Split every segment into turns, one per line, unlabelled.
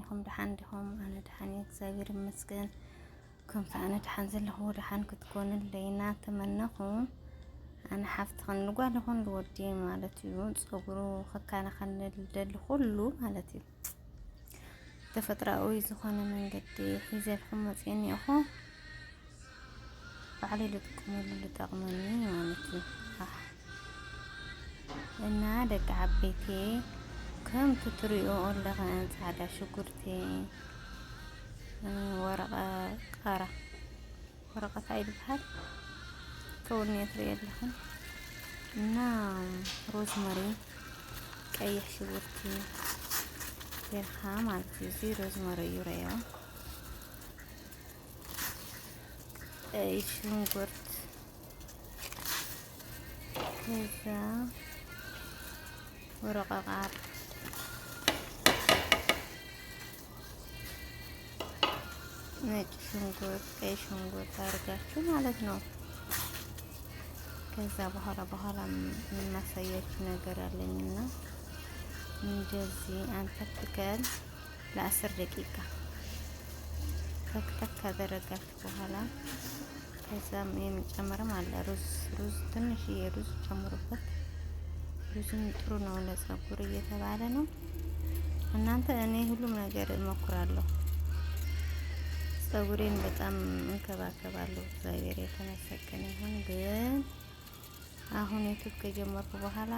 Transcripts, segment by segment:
كميكم دحان دهم أنا دحان يكسابير مسكن كم فأنا دحان زلهو دحان كتكون اللينا تمنهم أنا حفت خنقوا لهون الودي مالتي صبروا خكان خن الدل كله مالتي تفترة أوي زخانة من قدي حيزة الحمص يعني أخو علي لتكم اللي تغمني مالتي إن عادك عبيتي كم تطريقوا أولا غان سعادة شكرتي ورقة قارة ورقة عيد بحال كوني أطريق لهم نعم روزماري كيح شكرتي يرخام عالتي زي روزماري يوريو أي شنقرت كذا ورقة قار ነጭ ሽንኩርት ቀይ ሽንኩርት አድርጋችሁ ማለት ነው። ከዛ በኋላ የማሳያችሁ ነገር አለኝና እንደዚህ አንተክተን ለ10 ደቂቃ ተክተክ ካደረጋችሁ በኋላ ከዛም የሚጨመርም አለ ሩዝ ትንሽ የሩዝ ጨምሩበት። ሩዝም ጥሩ ነው ለፀጉር እየተባለ ነው። እናንተ እኔ ሁሉም ነገር እሞክራለሁ። ፀጉሬን በጣም እንከባከባለሁ። እግዚአብሔር የተመሰገነ ይሁን። ግን አሁን ዩቲዩብ ከጀመርኩ በኋላ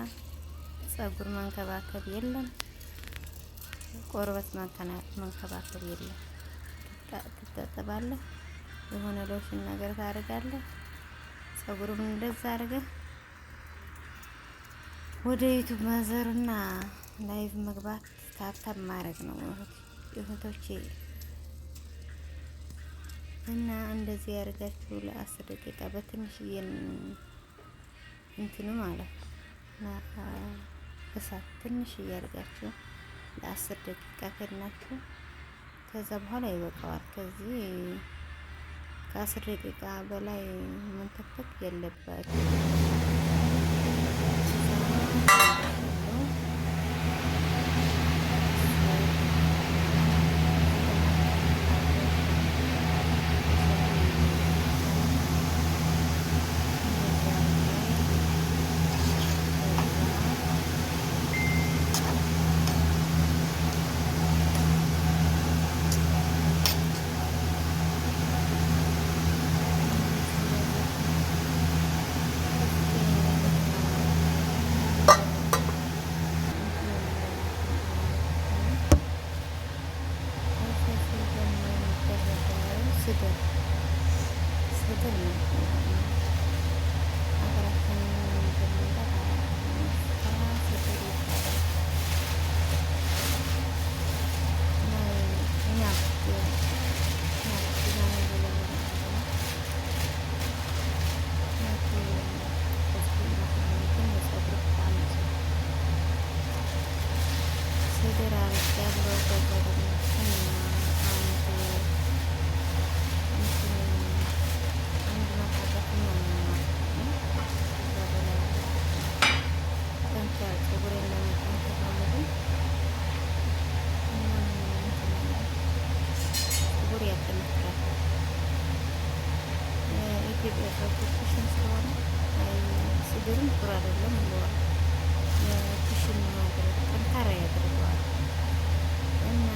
ፀጉር መንከባከብ የለም፣ ቆርበት መንከባከብ የለም። ትታጠባለህ፣ የሆነ ሎሽን ነገር ታደርጋለህ፣ ፀጉሩን እንደዛ አድርገህ ወደ ዩቲዩብ ማዘርና ላይቭ መግባት ታብታብ ማድረግ ነው እህቶቼ። እና እንደዚህ ያደርጋችሁ ለ10 ደቂቃ በትንሽዬ እንትኑ ማለት ነው እሳት ትንሽዬ ያደርጋችሁ ለ10 ደቂቃ ከድናችሁ ከዛ በኋላ ይበቃዋል። ከዚህ ከ10 ደቂቃ በላይ መንተክተክ የለባችሁ። ስድር ነው ሀገራችን ኩሽን ስለሆነ ሲገርም ጥሩ አይደለም ብለዋል። ኩሽን ማድረግ ጠንካራ ያደርገዋል እና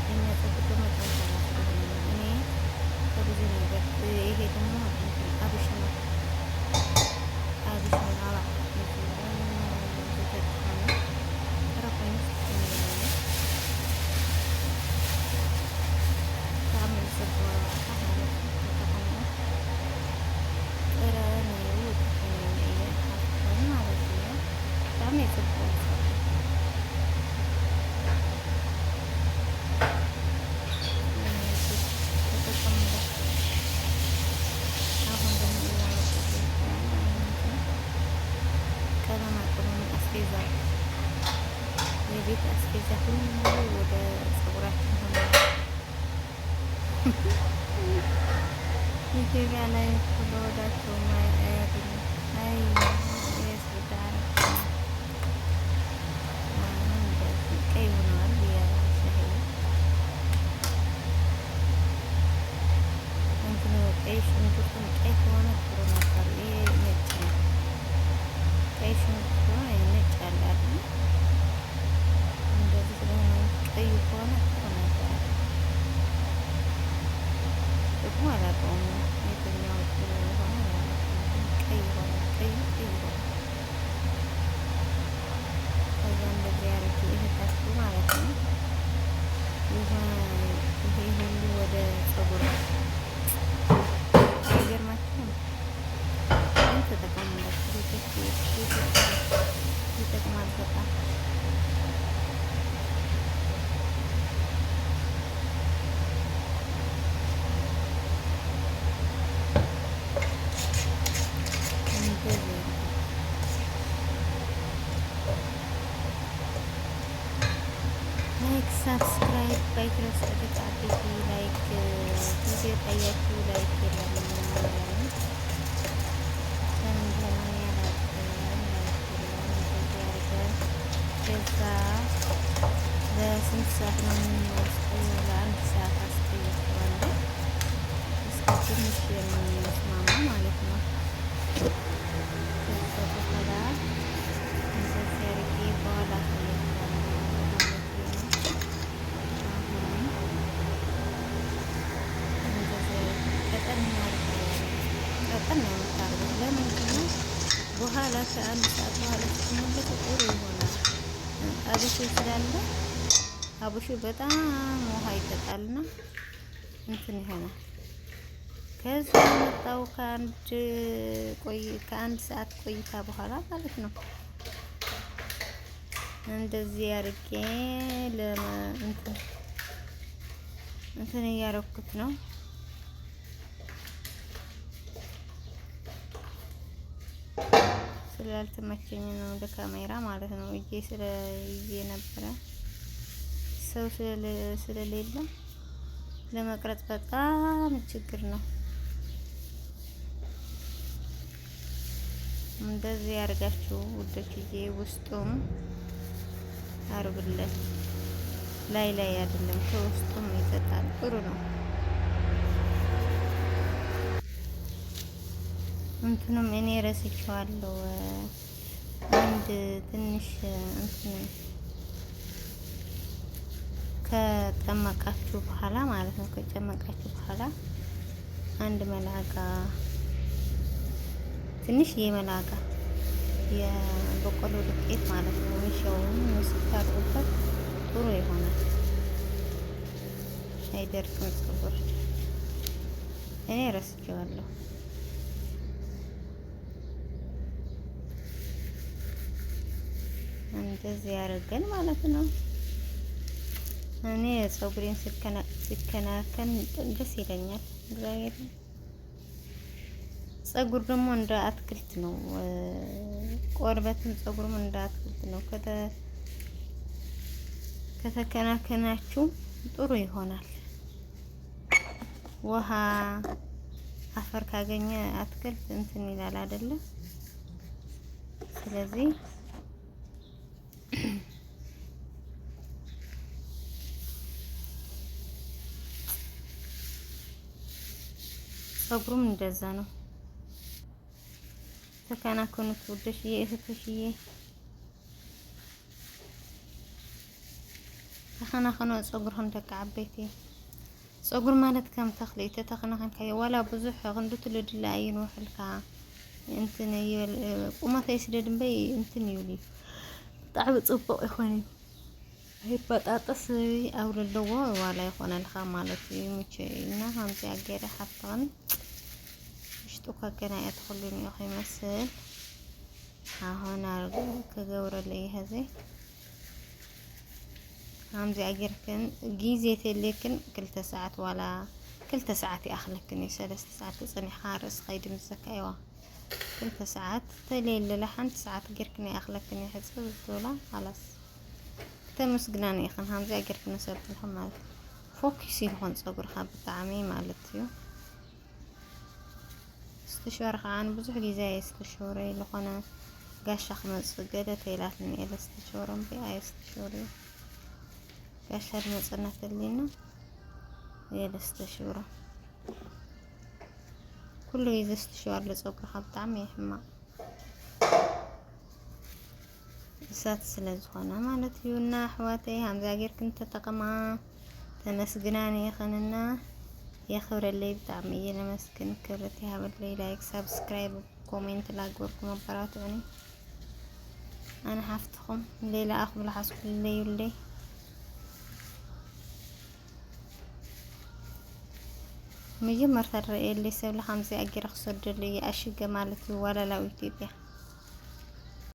የሚያጸድቅ መጠንካራ ስለሆነ እኔ ከብዙ ነገር ይሄ ደግሞ አብሽ ነው አላ የቤት አስቤዛ ሁሉ ወደ ፀጉራችን ሆነ። ኢትዮጵያ ላይ ወዳቸው አያገኙ አይ የስዳር ቀይ ሆነዋል። የሻይ ቀይ ከሆነ ጥሩ ነበር። ይሄ ነጭ ነው። ቀይ ሽንኩርት ከሆነ ነጭ አለ አይደል? እንደዚህ ስለሆነ ቀይ ከሆነ ጥሩ ነበር። ደግሞ አላውቀውም የትኛው ጥሩ ሆነ አላውቀውም። ቀይ ሆነ ቀይ ሆነ። ከዛ እንደዚህ አድርጌ እህታችሁ ማለት ነው። ይሄ ሁሉ ወደ ፀጉር አይገርማችሁም? ግን ተጠቀሙላችሁ ይጠቅማል በጣም። ላይክ ሰብስክራይብ ባይክረስ ተጫጭ ላይክ ቪዲዮ ታያችሁ ላይክ የለም ከዛ ለስንት ሰዓት ነው የምንወስደው? ለአንድ ሰዓት አስቆይቼዋለሁ እስከ ትንሽ የምንስማማ ማለት ነው። ከዛ በኋላ እንደዚህ አድርጌ በኋላ ቀጠን ነው የምታደርገው። ለምንድን ነው በኋላ ከአንድ ሰዓት በኋላ ስትመለስ ጥሩ ይሆናል። አብሹ ስላለ አብሹ በጣም ውሃ ይጠጣልና እንትን ይሆናል። ከዛ መጣው ከአንድ ሰዓት ቆይታ በኋላ ማለት ነው። እንደዚህ አድርጌ እንትን እያረኩት ነው። ስላልተመቸኝ ነው ወደ ካሜራ ማለት ነው። እጄ ነበረ ሰው ስለሌለ ለመቅረጽ በጣም ችግር ነው። እንደዚህ ያርጋችሁ ውዶችዬ። ውስጡም አርብለት ላይ አይደለም ከውስጡም ይጠጣል። ጥሩ ነው። እንትንም እኔ ረስቼዋለሁ። አንድ ትንሽ እንትን ከጨመቃችሁ በኋላ ማለት ነው። ከጨመቃችሁ በኋላ አንድ መላጋ ትንሽ የመላጋ የበቆሎ ዱቄት ማለት ነው። ሚሻውን ስታርጉበት ጥሩ ይሆናል። አይደርቅም ፀጉር። እኔ ረስቼዋለሁ። እንደዚህ ያደርገን ማለት ነው። እኔ ፀጉሬን ሲከናከን ደስ ይለኛል። እግዚአብሔር ፀጉር ደግሞ እንደ አትክልት ነው። ቆርበትም ፀጉርም እንደ አትክልት ነው። ከተከናከናችሁ ጥሩ ይሆናል። ውሃ አፈር ካገኘ አትክልት እንትን ይላል አይደለ? ስለዚህ ፀጉሩም እንደዛ ነው። ተከናከኑት ውዶችዬ እህቶችዬ። ተኸናኸኖ ፀጉርኩም ደቂ ዓበይቲ። ፀጉር ማለት ከም ተኽሊ ተተኸናኸንካዮ ዋላ ብዙሕ ክንድቱ ልድላ ይንውሕልካ እንትን ቁመተይ ስደድ እምበይ እንትን ይብል እዩ ብጣዕሚ ፅቡቅ ይኾን እዩ። ይበጣጠስ አውለለዎ ዋላ ይኾነልካ ማለት እዩ። ምቸይና ከምዚ አገይረ ሓፍተኸን ውሽጡ ከገና እትኽሉን እዩ ይመስል። አሁን አርጎ ከገብረለይ ሀዘ ከምዚ አገርክን ጊዜ ተለክን 2 ሰዓት ዋላ 2 ሰዓት ይኣኽለክን 3 ሰዓት ፅኒሕካ ርእስኻ ይድምዘካ 2 ሰዓት ተለይለላ 1 ሰዓት ገርክን ይኣኽለክን ሕፅብ ዝብላ خلاص ተመስግናን ይኽን ከምዚ አገርክን ሰብልኩም ማለት ፎኪስ ይኹን ፀጉርካ ብጣዕሚ ማለት እዩ። استشوار عن بزح جزاء استشوري لقنا قاشخ مصقدة تيلات من إلى استشورهم بأي استشوري قاشر مصنة لنا إلى استشورة كله يزستشوار لصقرها بطعم يحمى እሳት ስለዝኾነ ማለት እዩና ኣሕዋተይ ሃምዛ ጌርክን ተጠቀማ ተመስግናን ይኽንና የኽብረለይ ብጣዕሚ እየ ለመስግን ክብረት ይሃበለይ ላይክ ሰብስክራይብ ኮሜንት ላግበርኩም ኣበራትዑኒ ኣነ ሓፍትኹም ሌላ ኣኽብላ ሓስኩልለይ ይብለይ መጀመርታ ረእየለይ ሰብለ ሃምዛ ኣጌራ ክሰደለይ ኣሽገ ማለት እዩ ወላላው ኢትዮጵያ